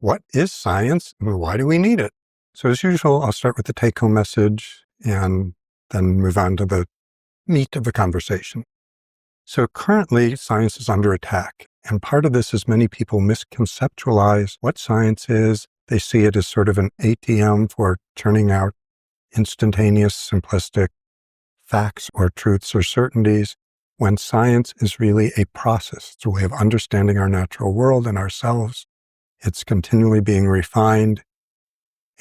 What is science and why do we need it? So as usual, I'll start with the take-home message and then move on to the meat of the conversation. So currently, science is under attack. And part of this is many people misconceptualize what science is. They see it as sort of an ATM for turning out instantaneous, simplistic facts or truths or certainties, when science is really a process. It's a way of understanding our natural world and ourselves. It's continually being refined,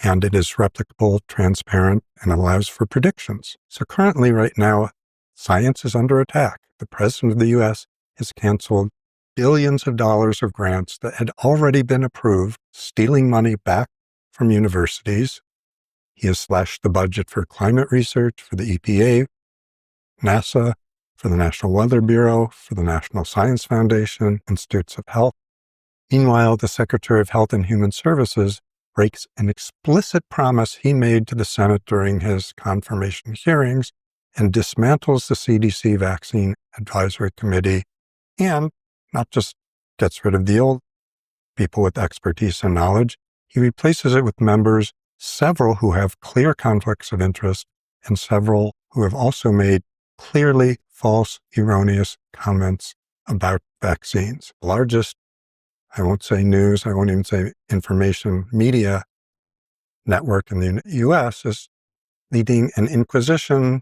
and it is replicable, transparent, and allows for predictions. So currently, right now, science is under attack. The president of the U.S. has canceled billions of dollars of grants that had already been approved, stealing money back from universities. He has slashed the budget for climate research, for the EPA, NASA, for the National Weather Bureau, for the National Science Foundation, Institutes of Health. Meanwhile, the Secretary of Health and Human Services breaks an explicit promise he made to the Senate during his confirmation hearings and dismantles the CDC Vaccine Advisory Committee, and not just gets rid of the old people with expertise and knowledge, he replaces it with members, several who have clear conflicts of interest and several who have also made clearly false, erroneous comments about vaccines. The largest, I won't say news, I won't even say information media network in the U.S. is leading an inquisition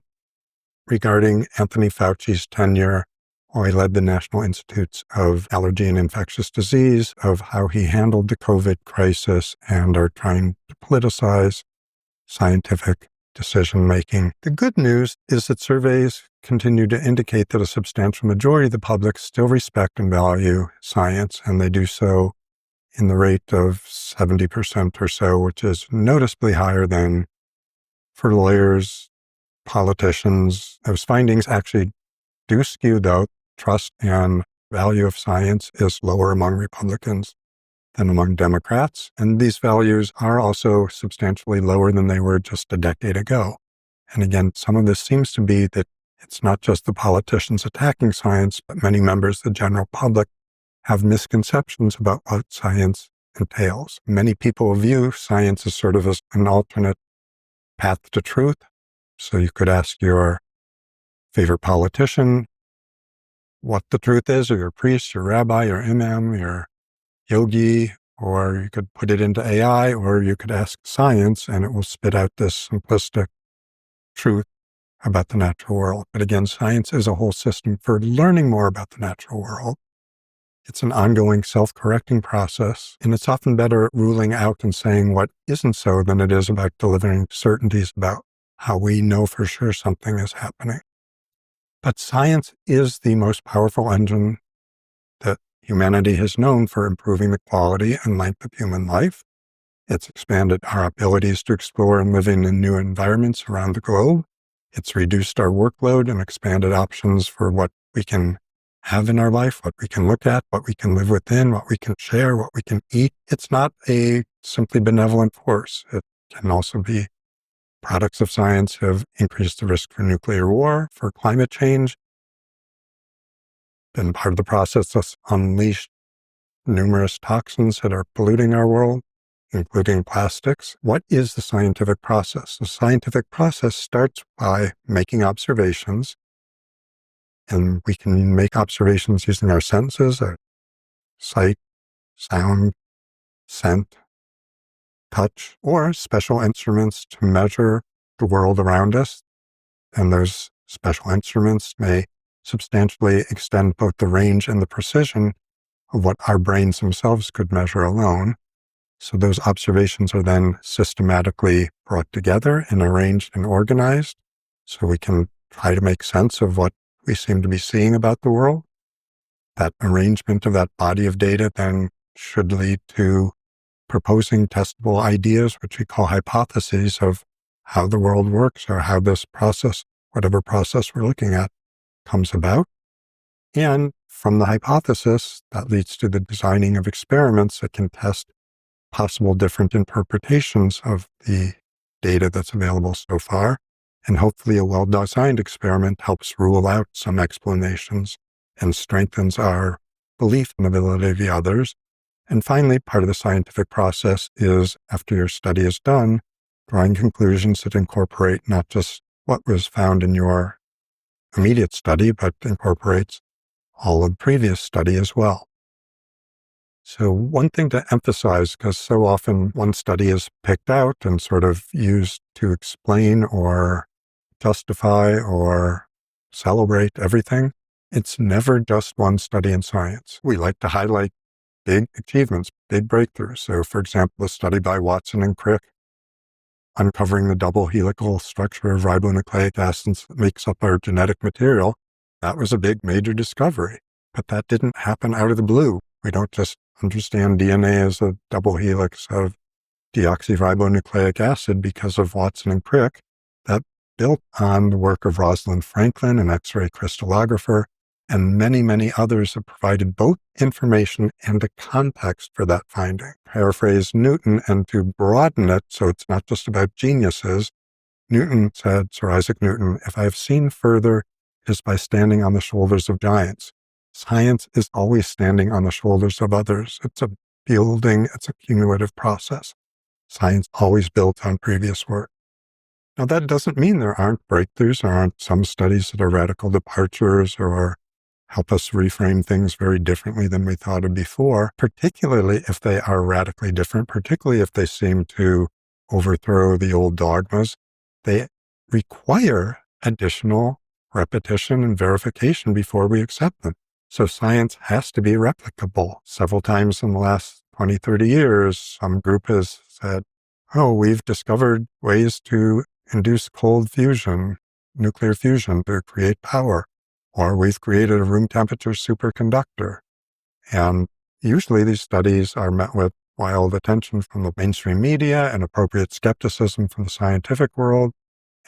regarding Anthony Fauci's tenure, while he led the National Institutes of Allergy and Infectious Disease, of how he handled the COVID crisis, and are trying to politicize scientific decision-making. The good news is that surveys continue to indicate that a substantial majority of the public still respect and value science, and they do so in the rate of 70% or so, which is noticeably higher than for lawyers, politicians. Those findings actually do skew, though. Trust and value of science is lower among Republicans than among Democrats, and these values are also substantially lower than they were just a decade ago. And again, some of this seems to be that it's not just the politicians attacking science, but many members of the general public have misconceptions about what science entails. Many people view science as sort of as an alternate path to truth. So you could ask your favorite politician what the truth is, or your priest, your rabbi, your imam, your yogi, or you could put it into AI, or you could ask science and it will spit out this simplistic truth about the natural world. But again, science is a whole system for learning more about the natural world. It's an ongoing self-correcting process, and it's often better at ruling out and saying what isn't so than it is about delivering certainties about how we know for sure something is happening. But science is the most powerful engine that humanity has known for improving the quality and length of human life. It's expanded our abilities to explore and live in new environments around the globe. It's reduced our workload and expanded options for what we can have in our life, what we can look at, what we can live within, what we can share, what we can eat. It's not a simply benevolent force. It can also be products of science have increased the risk for nuclear war, for climate change. Been part of the process that's unleashed numerous toxins that are polluting our world, including plastics. What is the scientific process? The scientific process starts by making observations, and we can make observations using our senses, our sight, sound, scent, touch, or special instruments to measure the world around us. And those special instruments may substantially extend both the range and the precision of what our brains themselves could measure alone. So those observations are then systematically brought together and arranged and organized so we can try to make sense of what we seem to be seeing about the world. That arrangement of that body of data then should lead to proposing testable ideas, which we call hypotheses, of how the world works or how this process, whatever process we're looking at, comes about. And from the hypothesis, that leads to the designing of experiments that can test possible different interpretations of the data that's available so far. And hopefully a well-designed experiment helps rule out some explanations and strengthens our belief in the validity of the others. And finally, part of the scientific process is, after your study is done, drawing conclusions that incorporate not just what was found in your immediate study, but incorporates all of the previous study as well. So one thing to emphasize, because so often one study is picked out and sort of used to explain or justify or celebrate everything, it's never just one study in science. We like to highlight big achievements, big breakthroughs. So for example, the study by Watson and Crick uncovering the double helical structure of ribonucleic acids that makes up our genetic material, that was a big major discovery. But that didn't happen out of the blue. We don't just understand DNA as a double helix of deoxyribonucleic acid because of Watson and Crick. That built on the work of Rosalind Franklin, an X-ray crystallographer, and many, many others have provided both information and a context for that finding. Paraphrase Newton, and to broaden it so it's not just about geniuses, Newton said, Sir Isaac Newton, "If I have seen further, it is by standing on the shoulders of giants." Science is always standing on the shoulders of others. It's a building, it's a cumulative process. Science always builds on previous work. Now, that doesn't mean there aren't breakthroughs, there aren't some studies that are radical departures or help us reframe things very differently than we thought of before, particularly if they are radically different, particularly if they seem to overthrow the old dogmas. They require additional repetition and verification before we accept them. So science has to be replicable. Several times in the last 20, 30 years, some group has said, "Oh, we've discovered ways to induce cold fusion, nuclear fusion to create power," or "We've created a room temperature superconductor." And usually these studies are met with wild attention from the mainstream media and appropriate skepticism from the scientific world.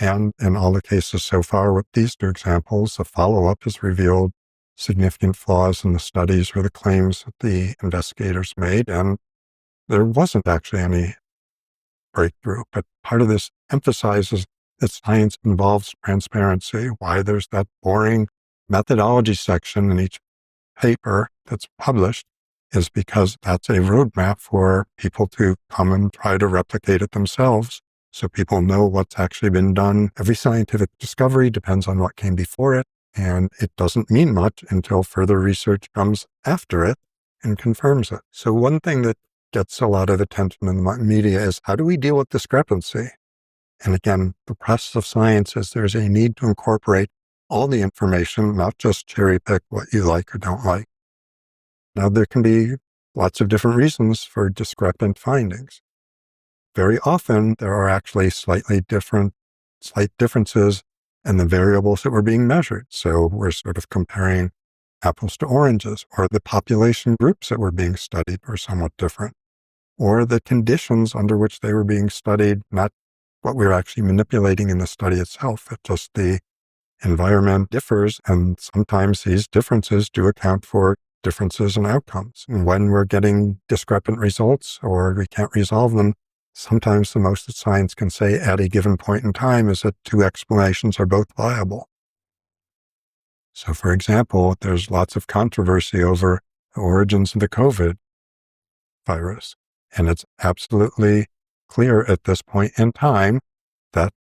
And in all the cases so far with these two examples, the follow-up has revealed significant flaws in the studies or the claims that the investigators made, and there wasn't actually any breakthrough. But part of this emphasizes that science involves transparency, why there's that boring methodology section in each paper that's published is because that's a roadmap for people to come and try to replicate it themselves, so people know what's actually been done. Every scientific discovery depends on what came before it, and it doesn't mean much until further research comes after it and confirms it. So one thing that gets a lot of attention in the media is, how do we deal with discrepancy? And again, the process of science is there's a need to incorporate all the information, not just cherry pick what you like or don't like. Now, there can be lots of different reasons for discrepant findings. Very often, there are actually slight differences in the variables that were being measured. So we're sort of comparing apples to oranges, or the population groups that were being studied were somewhat different, or the conditions under which they were being studied, not what we were actually manipulating in the study itself, but just the environment differs, and sometimes these differences do account for differences in outcomes. And when we're getting discrepant results or we can't resolve them, sometimes the most that science can say at a given point in time is that two explanations are both viable. So for example, there's lots of controversy over the origins of the COVID virus. And it's absolutely clear at this point in time that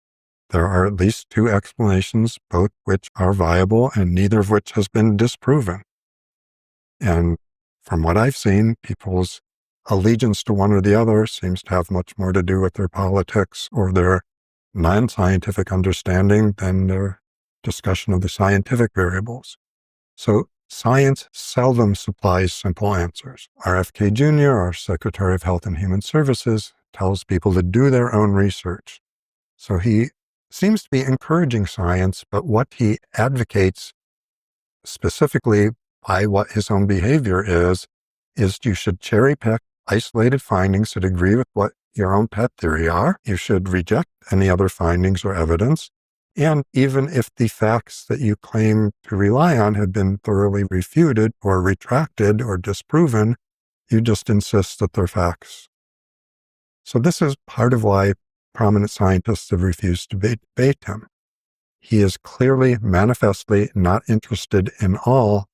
there are at least two explanations, both which are viable and neither of which has been disproven. And from what I've seen, people's allegiance to one or the other seems to have much more to do with their politics or their non-scientific understanding than their discussion of the scientific variables. So science seldom supplies simple answers. RFK Jr., our Secretary of Health and Human Services, tells people to do their own research. So he seems to be encouraging science, but what he advocates specifically by what his own behavior is you should cherry pick isolated findings that agree with what your own pet theory are. You should reject any other findings or evidence. And even if the facts that you claim to rely on have been thoroughly refuted or retracted or disproven, you just insist that they're facts. So this is part of why prominent scientists have refused to debate him. He is clearly, manifestly not interested in all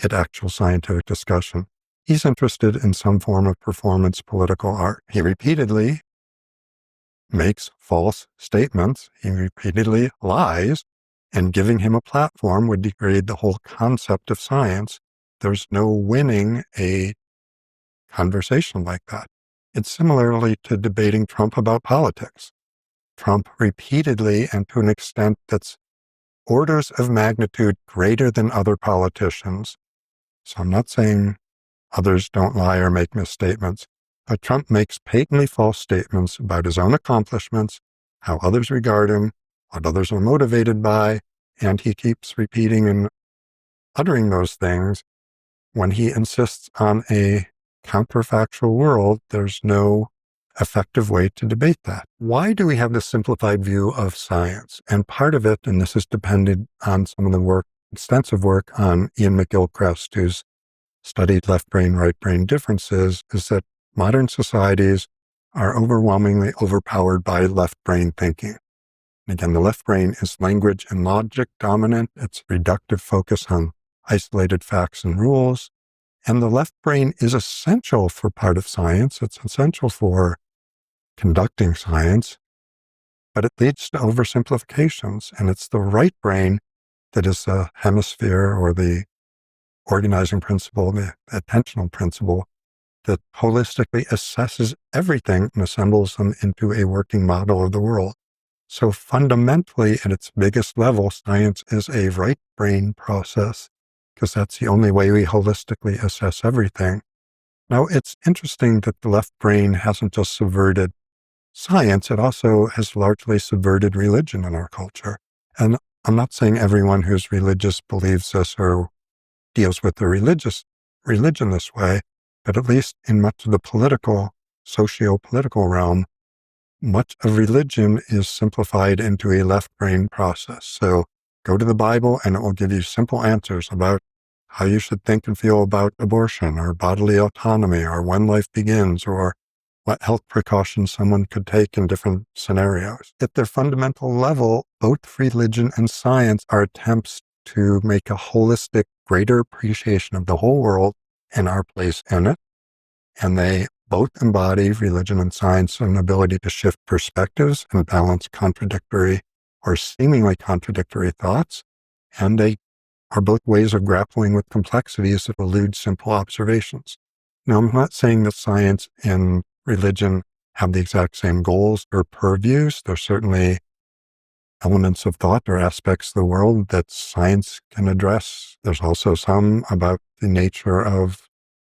in actual scientific discussion. He's interested in some form of performance political art. He repeatedly makes false statements. He repeatedly lies, and giving him a platform would degrade the whole concept of science. There's no winning a conversation like that. It's similarly to debating Trump about politics. Trump repeatedly, and to an extent that's orders of magnitude greater than other politicians. So I'm not saying others don't lie or make misstatements, but Trump makes patently false statements about his own accomplishments, how others regard him, what others are motivated by, and he keeps repeating and uttering those things. When he insists on a counterfactual world, there's no effective way to debate that. Why do we have this simplified view of science? And part of it, and this is dependent on some of the work, extensive work on Ian McGilchrist, who's studied left brain, right brain differences, is that modern societies are overwhelmingly overpowered by left brain thinking. And again, the left brain is language and logic dominant. It's reductive focus on isolated facts and rules. And the left brain is essential for part of science. It's essential for conducting science, but it leads to oversimplifications. And it's the right brain that is the hemisphere or the organizing principle, the attentional principle, that holistically assesses everything and assembles them into a working model of the world. So fundamentally, at its biggest level, science is a right brain process, because that's the only way we holistically assess everything. Now, it's interesting that the left brain hasn't just subverted science, it also has largely subverted religion in our culture. And I'm not saying everyone who's religious believes this or deals with the religion this way, but at least in much of the political, socio-political realm, much of religion is simplified into a left brain process. So go to the Bible and it will give you simple answers about how you should think and feel about abortion or bodily autonomy or when life begins or what health precautions someone could take in different scenarios. At their fundamental level, both religion and science are attempts to make a holistic, greater appreciation of the whole world and our place in it. And they both embody, religion and science, an ability to shift perspectives and balance contradictory or seemingly contradictory thoughts. And they are both ways of grappling with complexities that elude simple observations. Now, I'm not saying that science and religion have the exact same goals or purviews. There's certainly elements of thought or aspects of the world that science can address. There's also some about the nature of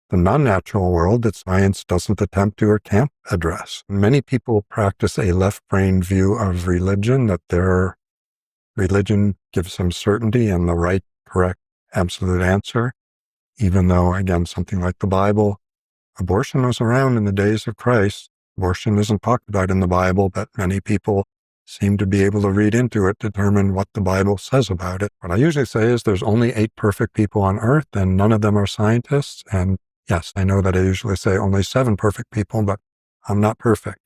the non-natural world that science doesn't attempt to or can't address. Many people practice a left-brain view of religion, that their religion gives them certainty and the right, correct, absolute answer, even though, again, something like the Bible, abortion was around in the days of Christ. Abortion isn't talked about in the Bible, but many people seem to be able to read into it, determine what the Bible says about it. What I usually say is there's only 8 perfect people on earth, and none of them are scientists. And yes, I know that I usually say only 7 perfect people, but I'm not perfect.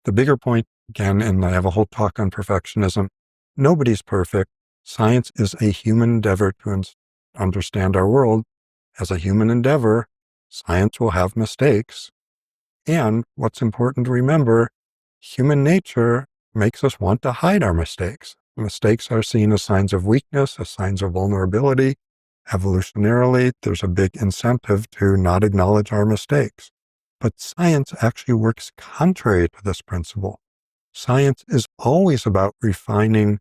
The bigger point, again, and I have a whole talk on perfectionism, nobody's perfect. Science is a human endeavor to understand our world. As a human endeavor, science will have mistakes. And what's important to remember, human nature makes us want to hide our mistakes. Mistakes are seen as signs of weakness, as signs of vulnerability. Evolutionarily, there's a big incentive to not acknowledge our mistakes. But science actually works contrary to this principle. Science is always about refining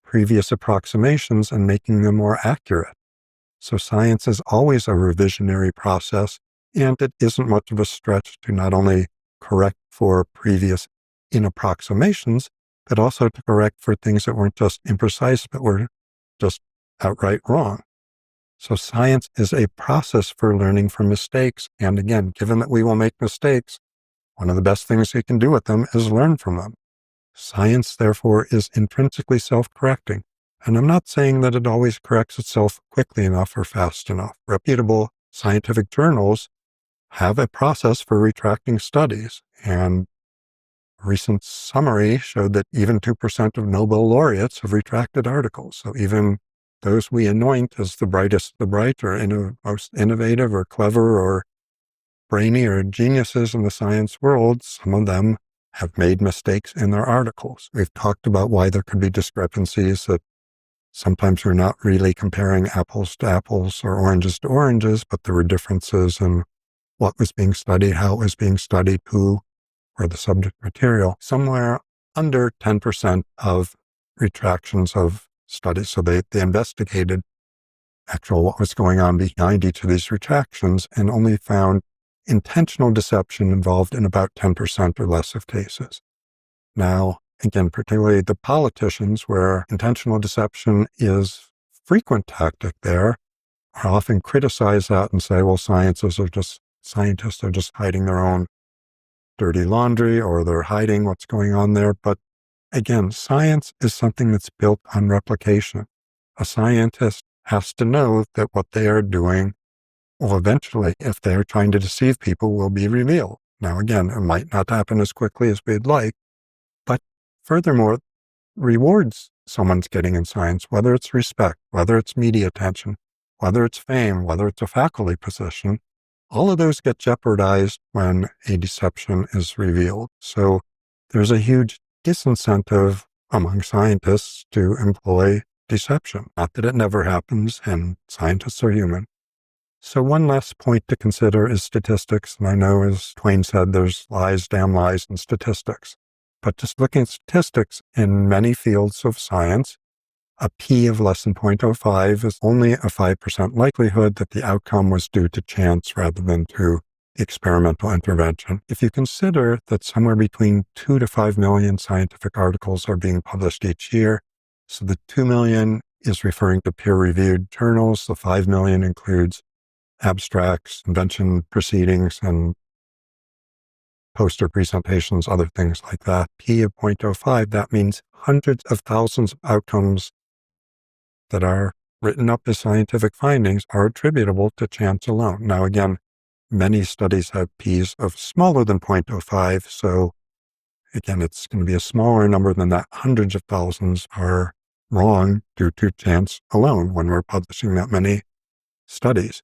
previous approximations and making them more accurate. So science is always a revisionary process, and it isn't much of a stretch to not only correct for previous inapproximations, but also to correct for things that weren't just imprecise, but were just outright wrong. So science is a process for learning from mistakes. And again, given that we will make mistakes, one of the best things we can do with them is learn from them. Science, therefore, is intrinsically self-correcting. And I'm not saying that it always corrects itself quickly enough or fast enough. Reputable scientific journals have a process for retracting studies. And a recent summary showed that even 2% of Nobel laureates have retracted articles. So even those we anoint as the brightest of the bright or most innovative or clever or brainier geniuses in the science world, some of them have made mistakes in their articles. We've talked about why there could be discrepancies, that sometimes we're not really comparing apples to apples or oranges to oranges, but there were differences in what was being studied, how it was being studied, who, or the subject material. Somewhere under 10% of retractions of studies. So they investigated what was going on behind each of these retractions and only found intentional deception involved in about 10% or less of cases. Now, again, particularly the politicians, where intentional deception is frequent tactic there, are often criticize that and say, well, scientists are just hiding their own dirty laundry, or they're hiding what's going on there. But again, science is something that's built on replication. A scientist has to know that what they are doing will eventually, if they're trying to deceive people, will be revealed. Now, again, it might not happen as quickly as we'd like, but furthermore, rewards someone's getting in science, whether it's respect, whether it's media attention, whether it's fame, whether it's a faculty position, all of those get jeopardized when a deception is revealed. So there's a huge disincentive among scientists to employ deception. Not that it never happens, and scientists are human. So one last point to consider is statistics. And I know, as Twain said, there's lies, damn lies in statistics. But just looking at statistics in many fields of science, a p of less than 0.05 is only a 5% likelihood that the outcome was due to chance rather than to experimental intervention. If you consider that somewhere between 2 to 5 million scientific articles are being published each year, so the 2 million is referring to peer-reviewed journals, the 5 million includes abstracts, invention proceedings, and poster presentations, other things like that. P of 0.05, that means hundreds of thousands of outcomes that are written up as scientific findings are attributable to chance alone. Now, again, many studies have P's of smaller than 0.05, so again, it's going to be a smaller number than that. Hundreds of thousands are wrong due to chance alone when we're publishing that many studies.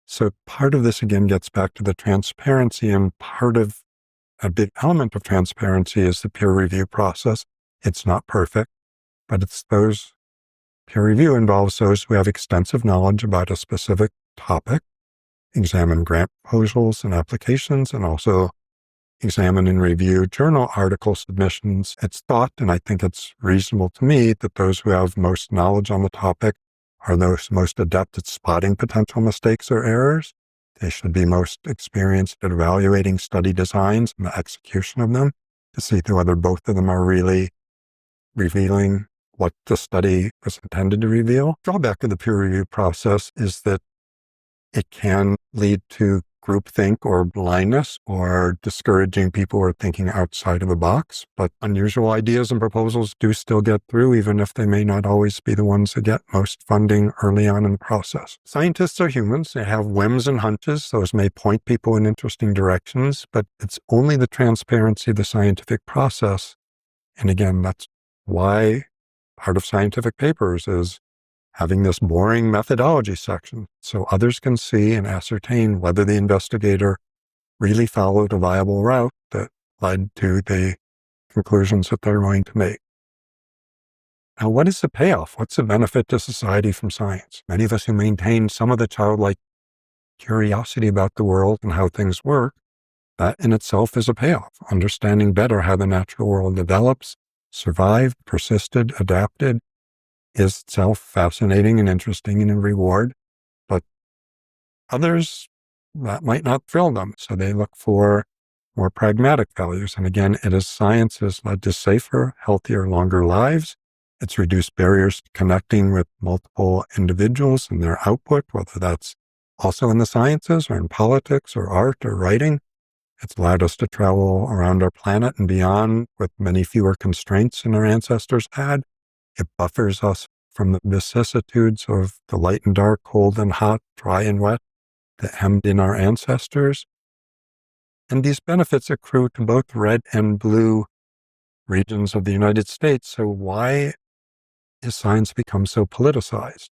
So part of this, again, gets back to the transparency, and part of a big element of transparency is the peer review process. It's not perfect, but it's those peer review involves those who have extensive knowledge about a specific topic, examine grant proposals and applications, and also examine and review journal article submissions. It's thought, and I think it's reasonable to me, that those who have most knowledge on the topic are those most adept at spotting potential mistakes or errors. They should be most experienced at evaluating study designs and the execution of them to see whether both of them are really revealing what the study was intended to reveal. Drawback of the peer review process is that it can lead to groupthink or blindness, or discouraging people who are thinking outside of the box. But unusual ideas and proposals do still get through, even if they may not always be the ones that get most funding early on in the process. Scientists are humans. They have whims and hunches. Those may point people in interesting directions, but it's only the transparency of the scientific process. And again, that's why part of scientific papers is having this boring methodology section so others can see and ascertain whether the investigator really followed a viable route that led to the conclusions that they're going to make. Now, what is the payoff? What's the benefit to society from science? Many of us who maintain some of the childlike curiosity about the world and how things work, that in itself is a payoff. Understanding better how the natural world develops, survived, persisted, adapted, is itself fascinating and interesting and a reward, but others, that might not thrill them. So they look for more pragmatic values. And again, it is science has led to safer, healthier, longer lives. It's reduced barriers to connecting with multiple individuals and their output, whether that's also in the sciences or in politics or art or writing. It's allowed us to travel around our planet and beyond with many fewer constraints than our ancestors had. It buffers us from the vicissitudes of the light and dark, cold and hot, dry and wet that hemmed in our ancestors. And these benefits accrue to both red and blue regions of the United States. So why has science become so politicized?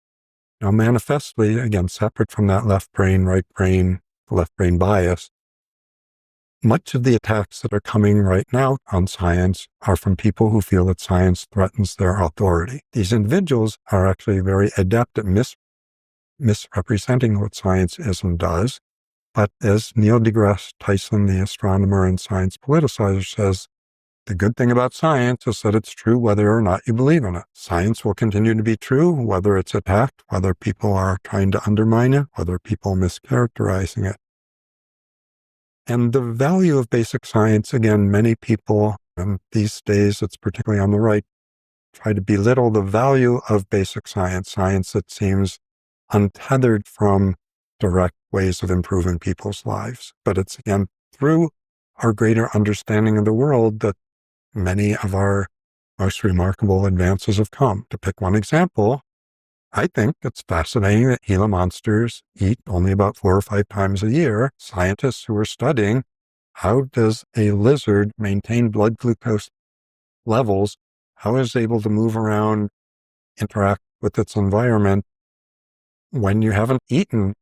Now, manifestly, again, separate from that left brain, right brain, left brain bias, much of the attacks that are coming right now on science are from people who feel that science threatens their authority. These individuals are actually very adept at misrepresenting what science is and does. But as Neil deGrasse Tyson, the astronomer and science politicizer, says, the good thing about science is that it's true whether or not you believe in it. Science will continue to be true whether it's attacked, whether people are trying to undermine it, whether people are mischaracterizing it. And the value of basic science, again, many people, and these days it's particularly on the right, try to belittle the value of basic science, science that seems untethered from direct ways of improving people's lives. But it's, again, through our greater understanding of the world that many of our most remarkable advances have come. To pick one example, I think it's fascinating that Gila monsters eat only about 4 or 5 times a year. Scientists who are studying how does a lizard maintain blood glucose levels, how is it able to move around, interact with its environment when you haven't eaten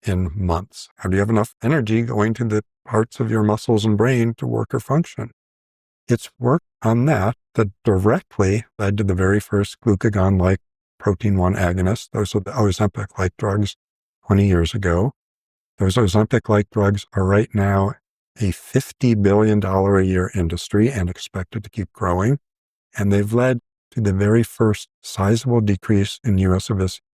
in months? How do you have enough energy going to the parts of your muscles and brain to work or function? It's work on that directly led to the very first glucagon-like protein 1 agonists. Those are the Ozempic-like drugs 20 years ago. Those Ozempic-like drugs are right now a $50 billion a year industry and expected to keep growing. And they've led to the very first sizable decrease in U.S.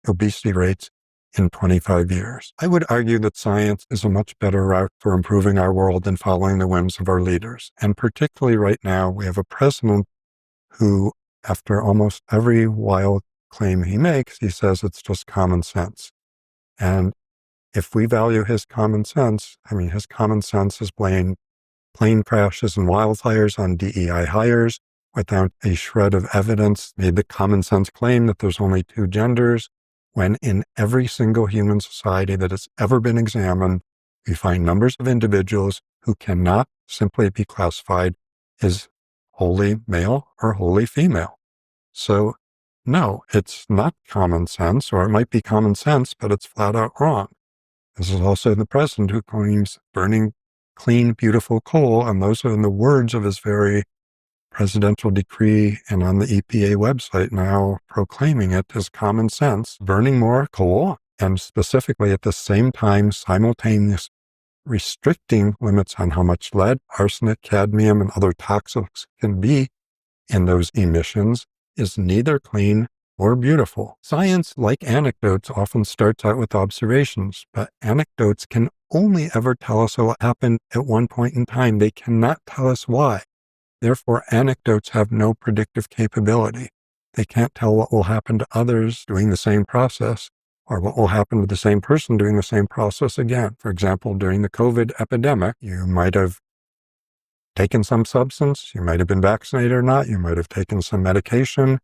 obesity rates in 25 years. I would argue that science is a much better route for improving our world than following the whims of our leaders. And particularly right now, we have a president who, after almost every wild claim he makes, he says it's just common sense. And if we value his common sense, his common sense is blaming plane crashes and wildfires on DEI hires without a shred of evidence, made the common sense claim that there's only 2 genders, when in every single human society that has ever been examined, we find numbers of individuals who cannot simply be classified as wholly male or wholly female. So no, it's not common sense, or it might be common sense, but it's flat out wrong. This is also the president who claims burning clean, beautiful coal, and those are in the words of his very presidential decree and on the EPA website now proclaiming it as common sense, burning more coal, and specifically at the same time simultaneous restricting limits on how much lead, arsenic, cadmium, and other toxics can be in those emissions is neither clean or beautiful. Science, like anecdotes, often starts out with observations, but anecdotes can only ever tell us what happened at one point in time. They cannot tell us why. Therefore, anecdotes have no predictive capability. They can't tell what will happen to others doing the same process, or what will happen to the same person doing the same process again. For example, during the COVID epidemic, you might have taken some substance, you might have been vaccinated or not, you might have taken some medication,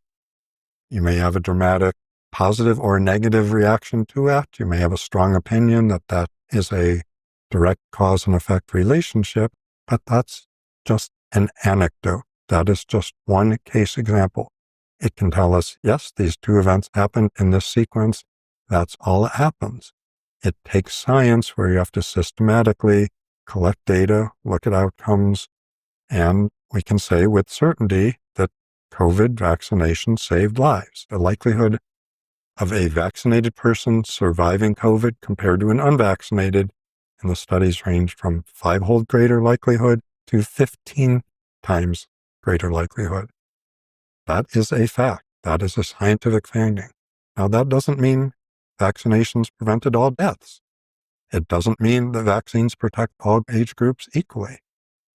you may have a dramatic positive or negative reaction to it, you may have a strong opinion that that is a direct cause and effect relationship, but that's just an anecdote. That is just one case example. It can tell us, yes, these 2 events happened in this sequence. That's all that happens. It takes science where you have to systematically collect data, look at outcomes, and we can say with certainty that COVID vaccination saved lives. The likelihood of a vaccinated person surviving COVID compared to an unvaccinated, and the studies range from 5-fold greater likelihood to 15 times greater likelihood. That is a fact. That is a scientific finding. Now, that doesn't mean vaccinations prevented all deaths. It doesn't mean the vaccines protect all age groups equally.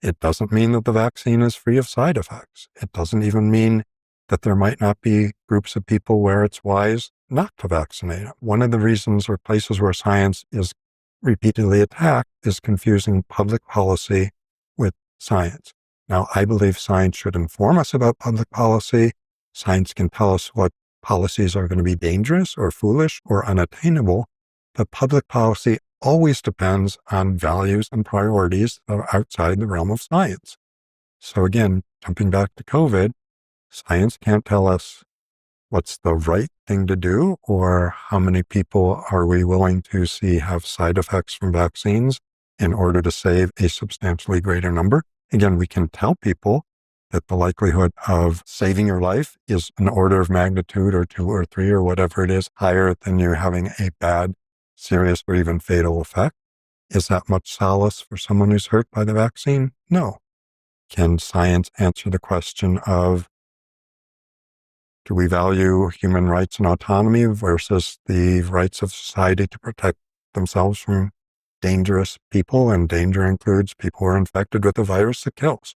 It doesn't mean that the vaccine is free of side effects. It doesn't even mean that there might not be groups of people where it's wise not to vaccinate. One of the reasons or places where science is repeatedly attacked is confusing public policy with science. Now, I believe science should inform us about public policy. Science can tell us what policies are going to be dangerous or foolish or unattainable, but public policy always depends on values and priorities that are outside the realm of science. So again, jumping back to COVID, science can't tell us what's the right thing to do or how many people are we willing to see have side effects from vaccines. in order to save a substantially greater number. Again, we can tell people that the likelihood of saving your life is an order of magnitude or 2 or 3 or whatever it is higher than you having a bad, serious, or even fatal effect. Is that much solace for someone who's hurt by the vaccine? No. Can science answer the question of, do we value human rights and autonomy versus the rights of society to protect themselves from dangerous people? And danger includes people who are infected with a virus that kills.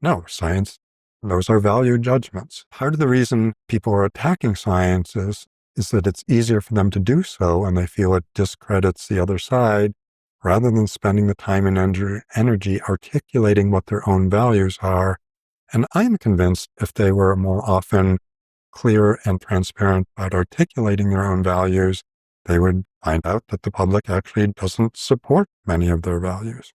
No, science, those are value judgments. Part of the reason people are attacking science is that it's easier for them to do so, and they feel it discredits the other side, rather than spending the time and energy articulating what their own values are. And I'm convinced if they were more often clear and transparent about articulating their own values, they would find out that the public actually doesn't support many of their values.